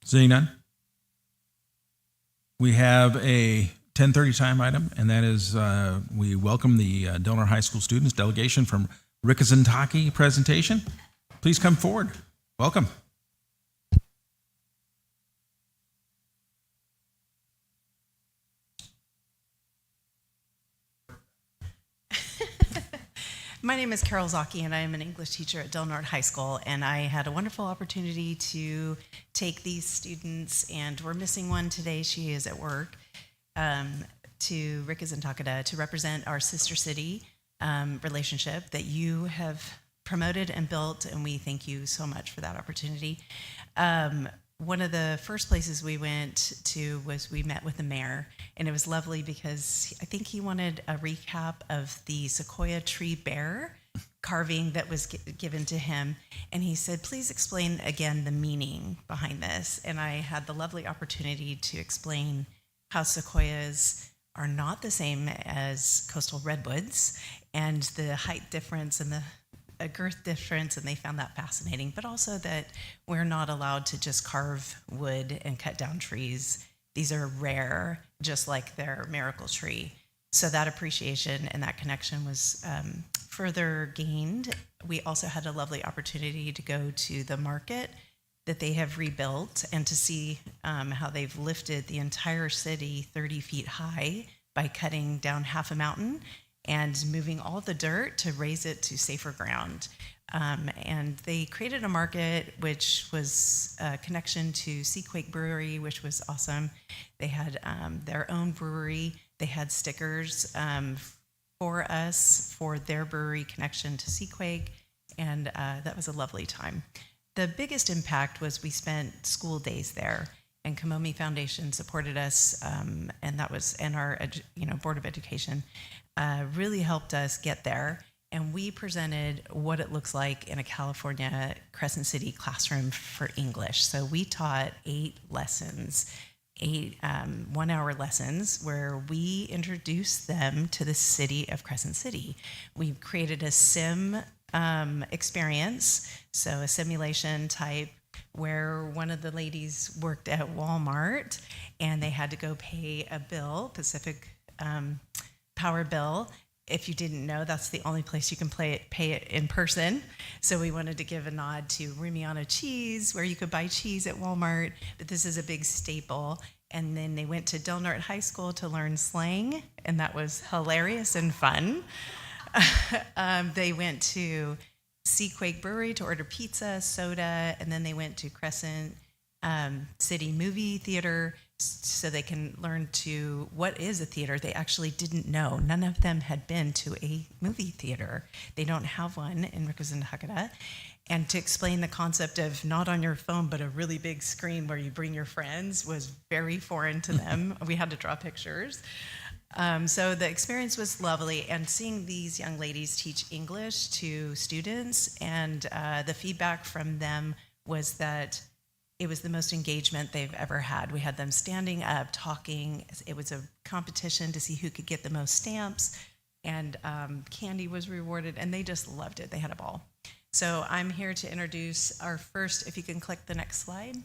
Seeing none, we have a 10:30 time item, and that is we welcome the Del Norte High School students delegation from Rikuzentakata presentation. Please come forward. Welcome. My name is Carol Zaki, and I am an English teacher at Del Norte High School, and I had a wonderful opportunity to take these students, and we're missing one today, she is at work, to Rikuzentakata to represent our sister city relationship that you have promoted and built, and we thank you so much for that opportunity. One of the first places we went to was we met with the mayor, and it was lovely because I think he wanted a recap of the sequoia tree bear carving that was given to him. And he said, please explain again the meaning behind this. And I had the lovely opportunity to explain how sequoias are not the same as coastal redwoods, and the height difference and the a girth difference, and they found that fascinating, but also that we're not allowed to just carve wood and cut down trees. These are rare, just like their miracle tree. So that appreciation and that connection was further gained. We also had a lovely opportunity to go to the market that they have rebuilt and to see how they've lifted the entire city 30 feet high by cutting down half a mountain and moving all the dirt to raise it to safer ground. And they created a market, which was a connection to Seaquake Brewery, which was awesome. They had their own brewery. They had stickers for us for their brewery connection to Seaquake, and that was a lovely time. The biggest impact was we spent school days there, and Kamomi Foundation supported us, and that was, and our Board of Education really helped us get there, and we presented what it looks like in a California Crescent City classroom for English. So we taught 8 lessons, 8 one-hour lessons where we introduced them to the city of Crescent City. We created a sim experience, so a simulation type where one of the ladies worked at Walmart and they had to go pay a bill, Pacific Power bill. If you didn't know, that's the only place you can pay it in person. So we wanted to give a nod to Rumiana cheese, where you could buy cheese at Walmart, but this is a big staple. And then they went to Del Norte High School to learn slang, and that was hilarious and fun. They went to Seaquake Brewery to order pizza, soda, and then they went to Crescent City Movie Theater so they can learn to what is a theater. They actually didn't know. None of them had been to a movie theater. They don't have one in Rikuzentakata. And to explain the concept of not on your phone, but a really big screen where you bring your friends was very foreign to them. We had to draw pictures. So the experience was lovely, and seeing these young ladies teach English to students, and the feedback from them was that it was the most engagement they've ever had. We had them standing up, talking. It was a competition to see who could get the most stamps, and candy was rewarded, and they just loved it. They had a ball. So I'm here to introduce our first, if you can click the next slide.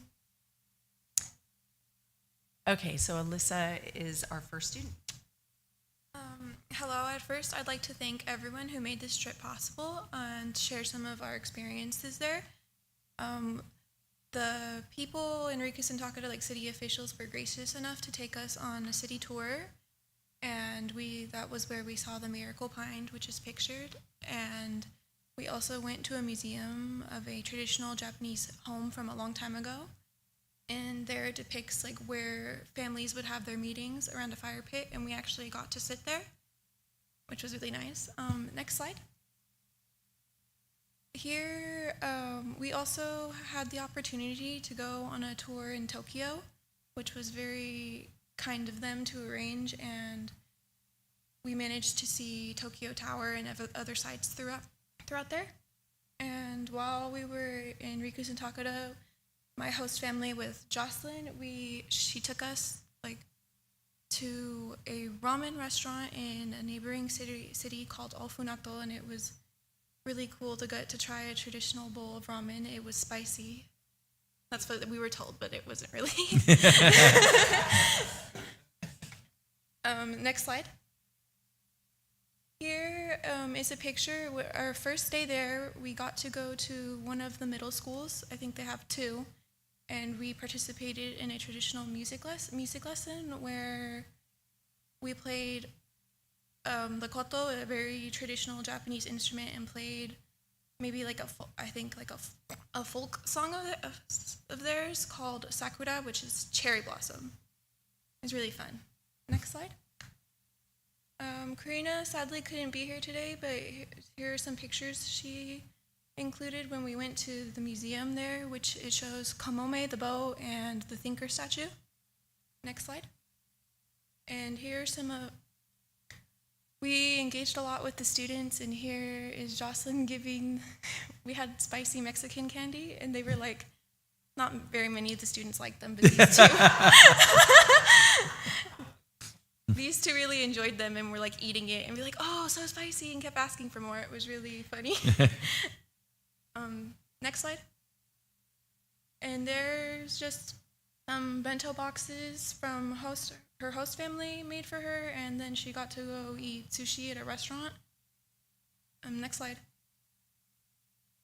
Okay, so Alyssa is our first student. Hello, at first I'd like to thank everyone who made this trip possible and share some of our experiences there. The people in Rikuzentakata, like city officials, were gracious enough to take us on a city tour, and that was where we saw the miracle pine, which is pictured, and we also went to a museum of a traditional Japanese home from a long time ago, and there it depicts like where families would have their meetings around a fire pit, and we actually got to sit there, which was really nice. Next slide. Here, we also had the opportunity to go on a tour in Tokyo, which was very kind of them to arrange, and we managed to see Tokyo Tower and other sites throughout there. And while we were in Rikuzentakata, my host family with Jocelyn, she took us to a ramen restaurant in a neighboring city called Ofunato, and it was really cool to get to try a traditional bowl of ramen. It was spicy, That's what we were told, but it wasn't really. Next slide. Here is a picture. Our first day there, we got to go to one of the middle schools. I think they have two. And we participated in a traditional music lesson where we played the koto, a very traditional Japanese instrument, and played maybe like a folk song of theirs called Sakura, which is cherry blossom. It was really fun. Next slide. Karina sadly couldn't be here today, but here are some pictures she included when we went to the museum there, which it shows Kamome, the bow, and the thinker statue. Next slide. And here are some we engaged a lot with the students, and here is Jocelyn giving, we had spicy Mexican candy, and they were like, not very many of the students liked them, but these two. These two really enjoyed them and were like eating it and be like, oh, so spicy, and kept asking for more. It was really funny. Next slide. And there's just some bento boxes from her host family made for her, and then she got to go eat sushi at a restaurant. Next slide.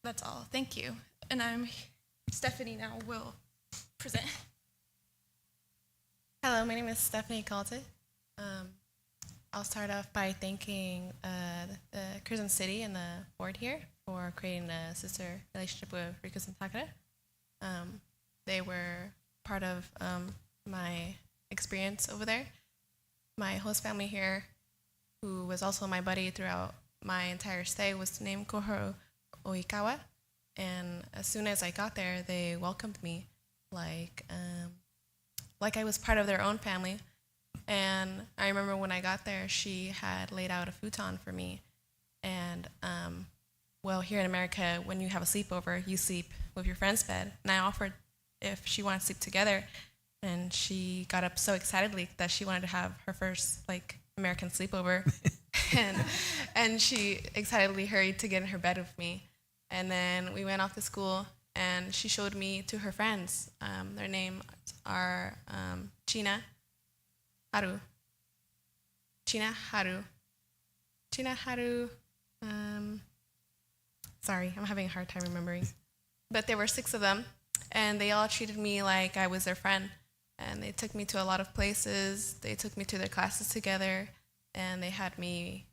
That's all. Thank you. And Stephanie now will present. Hello, my name is Stephanie Calte. I'll start off by thanking the Curzon City and the board here for creating a sister relationship with Rikuzentakata. They were part of my experience over there. My host family here, who was also my buddy throughout my entire stay, was named Kohoro Oikawa. And as soon as I got there, they welcomed me like I was part of their own family. And I remember when I got there, she had laid out a futon for me. And, well, here in America, when you have a sleepover, you sleep with your friend's bed. And I offered if she wanted to sleep together. And she got up so excitedly that she wanted to have her first, American sleepover. and she excitedly hurried to get in her bed with me. And then we went off to school, and she showed me to her friends. Their names are China Haru. Sorry, I'm having a hard time remembering. But there were 6 of them, and they all treated me like I was their friend. And they took me to a lot of places. They took me to their classes together, and they had me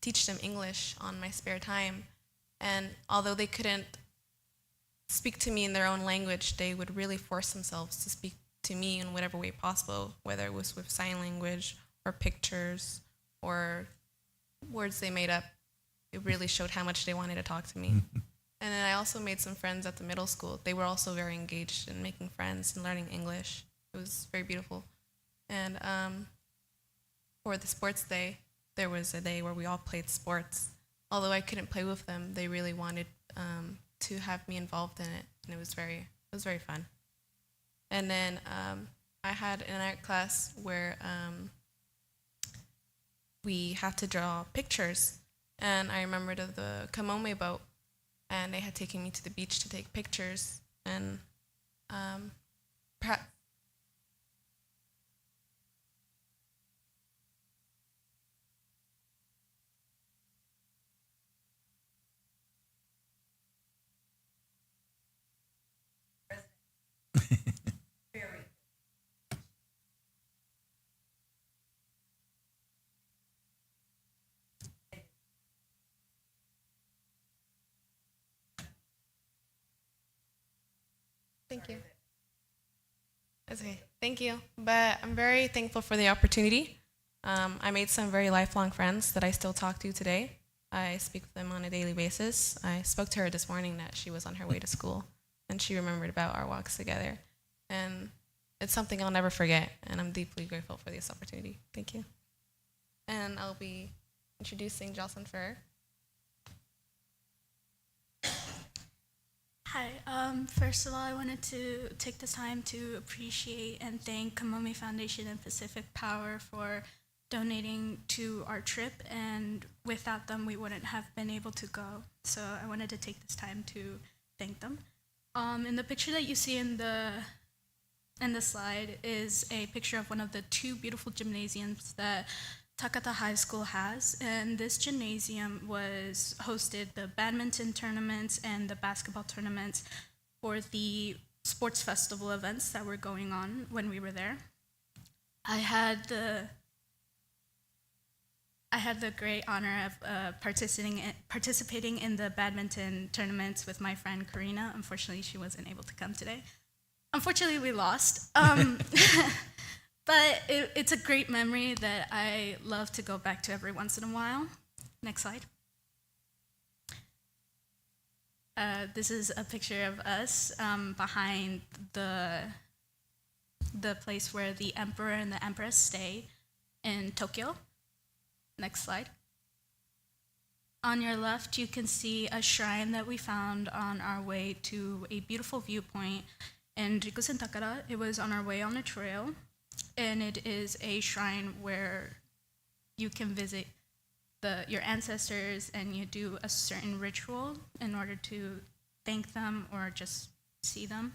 teach them English on my spare time. And although they couldn't speak to me in their own language, they would really force themselves to speak to me in whatever way possible, whether it was with sign language or pictures or words they made up. It really showed how much they wanted to talk to me. And then I also made some friends at the middle school. They were also very engaged in making friends and learning English. It was very beautiful. And for the sports day, there was a day where we all played sports. Although I couldn't play with them, they really wanted to have me involved in it, and it was very fun. And then I had an art class where we had to draw pictures, and I remembered of the Kamome boat, and they had taken me to the beach to take pictures, and perhaps Thank you. That's okay. Thank you. But I'm very thankful for the opportunity. I made some very lifelong friends that I still talk to today. I speak with them on a daily basis. I spoke to her this morning that she was on her way to school, and she remembered about our walks together. And it's something I'll never forget, and I'm deeply grateful for this opportunity. Thank you. And I'll be introducing Jocelyn Ferrer. Hi. First of all, I wanted to take the time to appreciate and thank Kamome Foundation and Pacific Power for donating to our trip, and without them, we wouldn't have been able to go. So I wanted to take this time to thank them. In the picture that you see in the slide is a picture of one of the two beautiful gymnasiums that Takata High School has, and this gymnasium was hosted the badminton tournaments and the basketball tournaments for the sports festival events that were going on when we were there. I had the great honor of participating in the badminton tournaments with my friend Karina. Unfortunately, she wasn't able to come today. Unfortunately, we lost. But it's a great memory that I love to go back to every once in a while. Next slide. This is a picture of us behind the place where the emperor and the empress stay in Tokyo. Next slide. On your left, you can see a shrine that we found on our way to a beautiful viewpoint in Rikuzentakata. It was on our way on a trail, and it is a shrine where you can visit your ancestors and you do a certain ritual in order to thank them or just see them.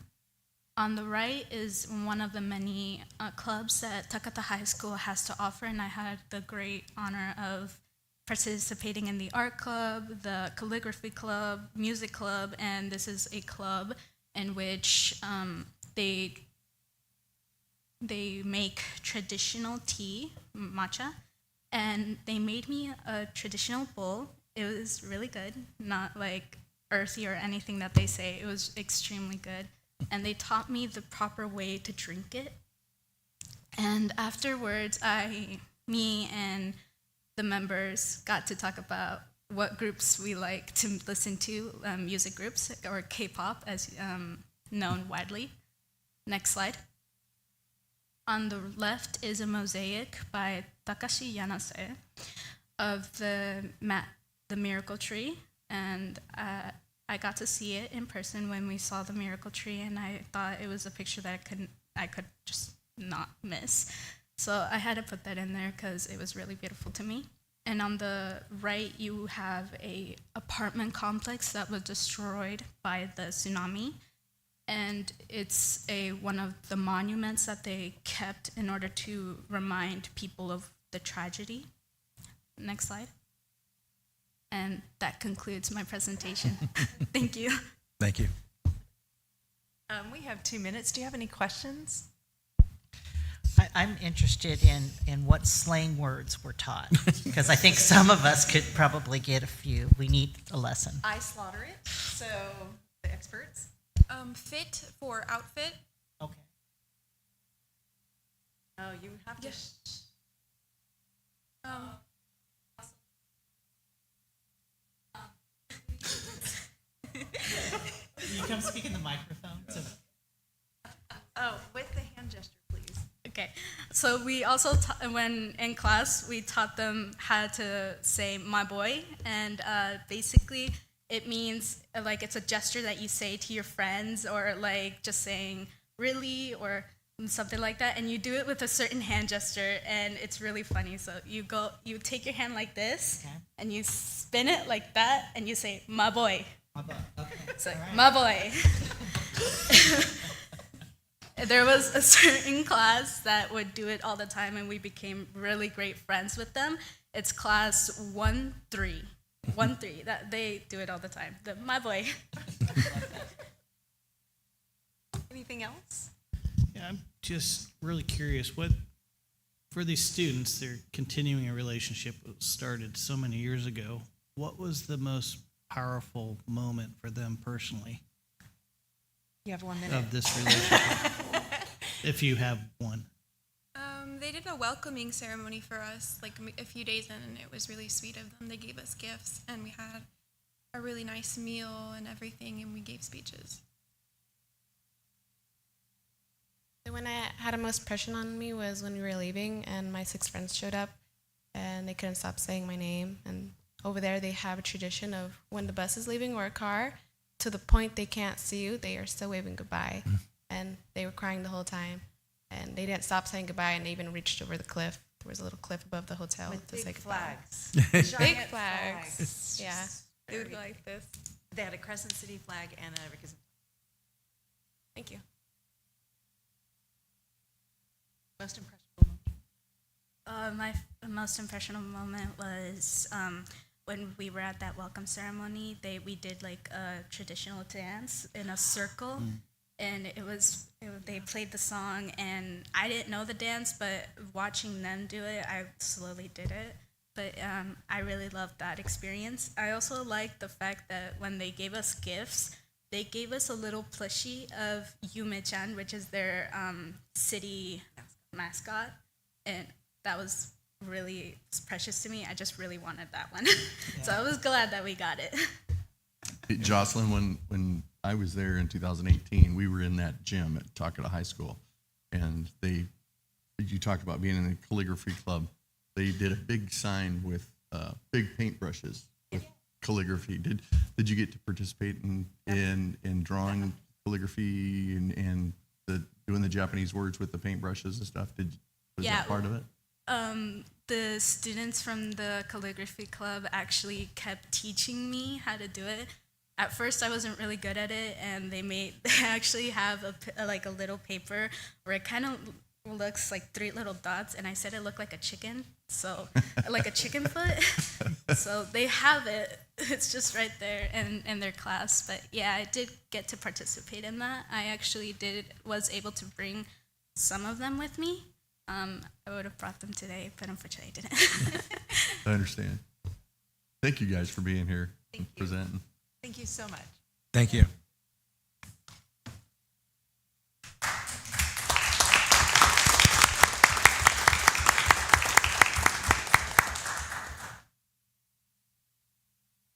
On the right is one of the many clubs that Takata High School has to offer, and I had the great honor of participating in the art club, the calligraphy club, music club, and this is a club in which they make traditional tea, matcha, and they made me a traditional bowl. It was really good, not like earthy or anything that they say. It was extremely good. And they taught me the proper way to drink it. And afterwards, me and the members got to talk about what groups we like to listen to, music groups, or K-pop as known widely. Next slide. On the left is a mosaic by Takashi Yanase of the miracle tree, and I got to see it in person when we saw the miracle tree, and I thought it was a picture that I could just not miss. So I had to put that in there because it was really beautiful to me. And on the right, you have a apartment complex that was destroyed by the tsunami, and it's one of the monuments that they kept in order to remind people of the tragedy. Next slide. And that concludes my presentation. Thank you. Thank you. We have 2 minutes. Do you have any questions? I'm interested in what slang words were taught, because I think some of us could probably get a few. We need a lesson. I slaughter it, so the experts. Fit for outfit. Okay. Oh, you have to. You come speak in the microphone. Oh, with the hand gesture, please. Okay, so we also, when in class, we taught them how to say "my boy," and basically it means like it's a gesture that you say to your friends, or like just saying "really" or something like that, and you do it with a certain hand gesture, and it's really funny. So you take your hand like this, Okay. and you spin it like that, and you say "my boy." Okay. So, All right. my boy. There was a certain class that would do it all the time, and we became really great friends with them. It's class 1-3. 1-3. That they do it all the time. My boy. Anything else? Yeah, I'm just really curious, for these students, they're continuing a relationship that was started so many years ago. What was the most powerful moment for them personally You have 1 minute. of this relationship? If you have one. They did a welcoming ceremony for us like a few days in, and it was really sweet of them. They gave us gifts, and we had a really nice meal and everything, and we gave speeches. The one that had the most pressure on me was when we were leaving and my 6 friends showed up and they couldn't stop saying my name. And over there they have a tradition of when the bus is leaving or a car, to the point they can't see you, they are still waving goodbye. And they were crying the whole time. And they didn't stop saying goodbye, and they even reached over the cliff. There was a little cliff above the hotel With to big say goodbye. flags. Big Giant flags. Yeah. They would Very- go like this. They had a Crescent City flag and a Rikuzentakata. Thank you. Most impressionable moment. My most impressionable moment was when we were at that welcome ceremony. We did like a traditional dance in a circle, and they played the song, and I didn't know the dance, but watching them do it, I slowly did it. But I really loved that experience. I also liked the fact that when they gave us gifts, they gave us a little plushie of Yume-chan, which is their city mascot, and that was really precious to me. I just really wanted that one. So I was glad that we got it. Jocelyn, when I was there in 2018, we were in that gym at Takata High School, and you talked about being in the calligraphy club. They did a big sign with big paintbrushes with calligraphy. Did you get to participate in drawing calligraphy and doing the Japanese words with the paintbrushes and stuff? Was that part of it? The students from the calligraphy club actually kept teaching me how to do it. At first, I wasn't really good at it, and they actually have a little paper where it kind of looks like 3 little dots, and I said it looked like a chicken, so like a chicken foot. So they have it. It's just right there in their class. But yeah, I did get to participate in that. I actually was able to bring some of them with me. I would have brought them today, but unfortunately I didn't. I understand. Thank you guys for being here and presenting. Thank you so much. Thank you.